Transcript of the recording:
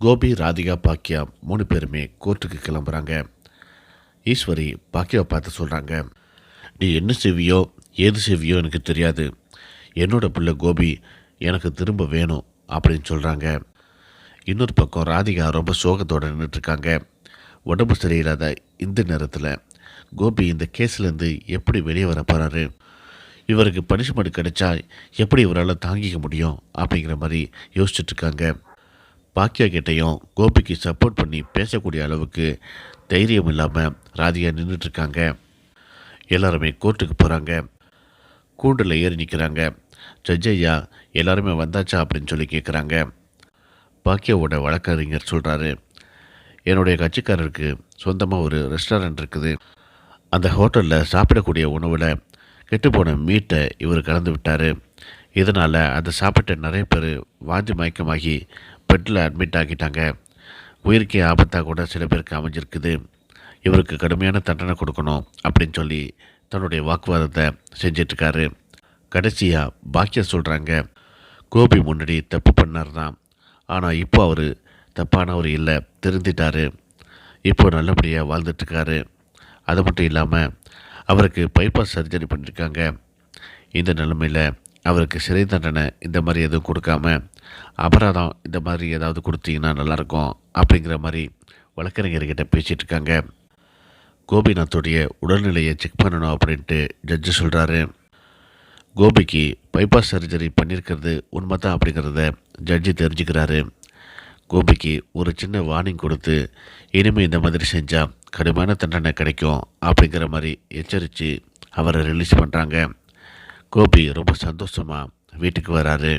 கோபி, ராதிகா, பாக்கியா 3 பேருமே கோர்ட்டுக்கு கிளம்புறாங்க. ஈஸ்வரி பாக்கியாவை பார்த்து சொல்கிறாங்க, நீ என்ன செய்வியோ ஏது செய்வியோ எனக்கு தெரியாது. என்னோட பிள்ளை கோபி எனக்கு திரும்ப வேணும் அப்படின்னு சொல்கிறாங்க. இன்னொரு பக்கம் ராதிகா ரொம்ப சோகத்தோடு நின்றுட்டுருக்காங்க. உடம்பு சரியில்லாத இந்த நேரத்தில் கோபி இந்த கேஸ்லேருந்து எப்படி வெளியே வர போகிறாரு, இவருக்கு பனிஷ்மெண்ட் கிடைச்சா எப்படி இவரால் தாங்கிக்க முடியும் அப்படிங்கிற மாதிரி யோசிச்சுட்ருக்காங்க. பாக்கியா கிட்டையும் கோபிக்கு சப்போர்ட் பண்ணி பேசக்கூடிய அளவுக்கு தைரியம் இல்லாமல் ராதிகா நின்றுட்டுருக்காங்க. எல்லாருமே கோர்ட்டுக்கு போகிறாங்க. கூண்டில் ஏறி நிற்கிறாங்க. ஜட்ஜ் ஐயா எல்லாருமே வந்தாச்சா அப்படின்னு சொல்லி கேட்குறாங்க. பாக்கியாவோட வழக்கறிஞர் சொல்கிறாரு, என்னுடைய கட்சிக்காரருக்கு சொந்தமாக ஒரு ரெஸ்டாரண்ட் இருக்குது. அந்த ஹோட்டலில் சாப்பிடக்கூடிய உணவில் கெட்டுப்போன மீட்டை இவர் கலந்து விட்டார். இதனால் அதை சாப்பிட்ட நிறைய பேர் வாந்தி மயக்கமாகி பெட்டில் அட்மிட் ஆகிட்டாங்க. உயிருக்கே ஆபத்தாக கூட சில பேருக்கு அமைஞ்சிருக்குது. இவருக்கு கடுமையான தண்டனை கொடுக்கணும் அப்படின்னு சொல்லி தன்னுடைய வாக்குவாதத்தை செஞ்சிட்ருக்காரு. கடைசியாக பாக்கியா சொல்கிறாங்க, கோபி முன்னாடி தப்பு பண்ணார் தான், ஆனால் இப்போ அவர் தப்பானவர் இல்லை, திருந்திட்டார். இப்போ நல்லபடியாக வாழ்ந்துட்டுருக்காரு. அது மட்டும் இல்லாமல் அவருக்கு பைபாஸ் சர்ஜரி பண்ணியிருக்காங்க. இந்த நிலைமையில் அவருக்கு சிறை தண்டனை இந்த மாதிரி எதுவும் கொடுக்காம அபராதம் இந்த மாதிரி ஏதாவது கொடுத்தீங்கன்னா நல்லாயிருக்கும் அப்படிங்கிற மாதிரி வழக்கறிஞர்கிட்ட பேசிகிட்டு இருக்காங்க. கோபிநாத்துடைய உடல்நிலையை செக் பண்ணணும் அப்படின்ட்டு ஜட்ஜு சொல்கிறாரு. கோபிக்கு பைபாஸ் சர்ஜரி பண்ணியிருக்கிறது உண்மை தான் அப்படிங்கிறத ஜட்ஜி தெரிஞ்சுக்கிறாரு. கோபிக்கு ஒரு சின்ன வார்னிங் கொடுத்து இனிமேல் இந்த மாதிரி செஞ்சால் கடுமையான தண்டனை கிடைக்கும் அப்படிங்கிற மாதிரி எச்சரித்து அவரை ரிலீஸ் பண்ணுறாங்க. கோபி ரொம்ப சந்தோஷமாக வீட்டுக்கு வராரு.